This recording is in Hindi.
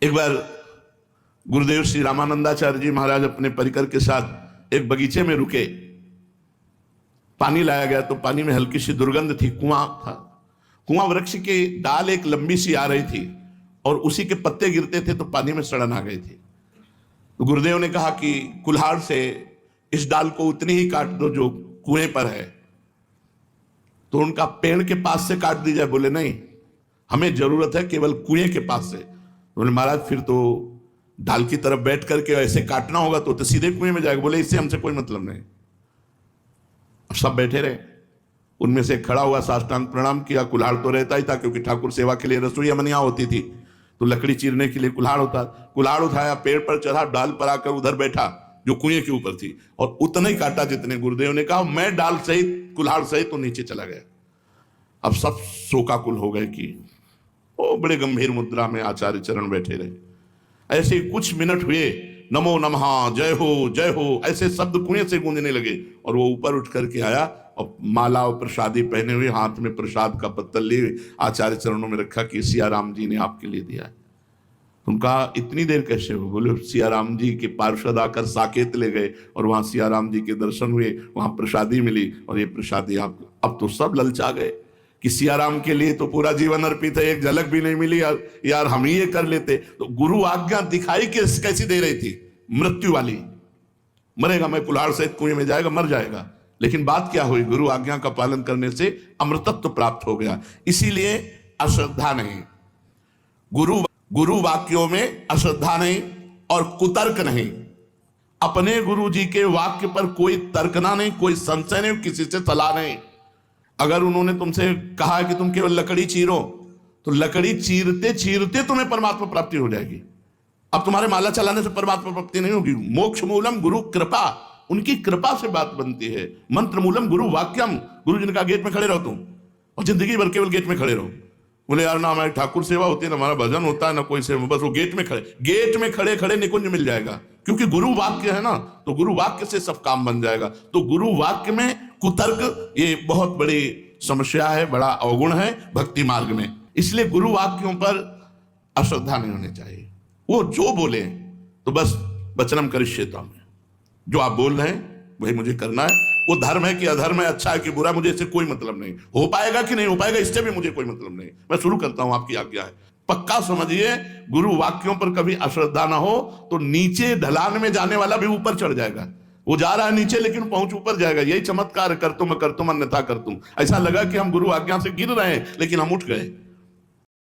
एक बार गुरुदेव श्री रामानंदाचार्य जी महाराज अपने परिकर के साथ एक बगीचे में रुके। पानी लाया गया तो पानी में हल्की सी दुर्गंध थी। कुआं था, कुआं वृक्ष की डाल एक लंबी सी आ रही थी और उसी के पत्ते गिरते थे तो पानी में सड़न आ गई थी। तो गुरुदेव ने कहा कि कुल्हाड़ से इस डाल को उतनी ही काट दो जो कुएं पर है। तो उनका पेड़ के पास से काट दी जाए? बोले नहीं, हमें जरूरत है केवल कुएं के पास से। बोले महाराज फिर तो डाल की तरफ बैठ करके ऐसे काटना होगा तो सीधे कुएं में जाएगा। बोले इससे हमसे कोई मतलब नहीं। सब बैठे रहे। उनमें से खड़ा हुआ, साष्टांग प्रणाम किया। कुल्हाड़ तो रहता ही था क्योंकि ठाकुर सेवा के लिए रसोई मनिया होती थी तो लकड़ी चीरने के लिए कुल्हाड़ होता। कुल्हाड़ उठाया, पेड़ पर चढ़ा, डाल पर आकर उधर बैठा जो कुएं के ऊपर थी और उतना ही काटा जितने गुरुदेव ने कहा। मैं डाल सहित कुल्हाड़ सहित तो नीचे चला गया। अब सब शोकाकुल हो गए कि ओ, बड़े गंभीर मुद्रा में आचार्य चरण बैठे रहे। ऐसे कुछ मिनट हुए, नमो नमः, जय हो ऐसे शब्द कुएं से गूंजने लगे और वो ऊपर उठ करके आया और माला और प्रसादी पहने हुए, हाथ में प्रसाद का पत्तल लिए आचार्य चरणों में रखा कि सिया राम जी ने आपके लिए दिया है। उनका इतनी देर कैसे हो? बोले सिया राम जी के पार्षद आकर साकेत ले गए और वहां सिया राम जी के दर्शन हुए, वहां प्रसादी मिली और ये प्रसादी आपको। अब तो सब ललचा गए कि सिया राम के लिए तो पूरा जीवन अर्पित है, एक झलक भी नहीं मिली यार हम ही ये कर लेते। तो गुरु आज्ञा दिखाई कैसी दे रही थी? मृत्यु वाली। मरेगा, मैं कुल्हाड़ सहित कुएं में जाएगा, मर जाएगा। लेकिन बात क्या हुई? गुरु आज्ञा का पालन करने से अमृतत्व प्राप्त हो गया। इसीलिए अश्रद्धा नहीं, गुरु वाक्यों में अश्रद्धा नहीं और कुतर्क नहीं। अपने गुरु जी के वाक्य पर कोई तर्कना नहीं, कोई संशय नहीं, किसी से सलाह नहीं। अगर उन्होंने तुमसे कहा कि तुम केवल लकड़ी चीरो तो लकड़ी चीरते चीरते तुम्हें परमात्मा प्राप्ति हो जाएगी। अब तुम्हारे माला चलाने से परमात्मा प्राप्ति नहीं होगी। मोक्ष मूलम गुरु कृपा, उनकी कृपा से बात बनती है। मंत्र मूलम गुरु वाक्यम, गुरु जी ने कहा गेट में खड़े रहो तुम और जिंदगी भर केवल गेट में खड़े रहो। बोले यार ना हमारी ठाकुर सेवा होती है, ना हमारा भजन होता है, ना कोई सेवा, बस वो गेट में खड़े खड़े निकुंज मिल जाएगा। क्योंकि गुरु वाक्य है ना, तो गुरु वाक्य से सब काम बन जाएगा। तो गुरु वाक्य में कुतर्क ये बहुत बड़ी समस्या है, बड़ा अवगुण है भक्ति मार्ग में। इसलिए गुरु वाक्यों पर अश्रद्धा नहीं होनी चाहिए। वो जो बोले तो बस वचनम करिष्येताम, जो आप बोल रहे हैं वही मुझे करना है। वो धर्म है कि अधर्म है, अच्छा है कि बुरा, मुझे इससे कोई मतलब नहीं। हो पाएगा कि नहीं हो पाएगा इससे भी मुझे कोई मतलब नहीं। मैं शुरू करता हूं, आपकी आज्ञा है। पक्का समझिए, गुरु वाक्यों पर कभी अश्रद्धा ना हो तो नीचे ढलान में जाने वाला भी ऊपर चढ़ जाएगा। वो जा रहा है नीचे लेकिन पहुंच ऊपर जाएगा। यही चमत्कार कर तुम अन्यथा कर तुम। ऐसा लगा कि हम गुरु आज्ञा से गिर रहे हैं लेकिन हम उठ गए।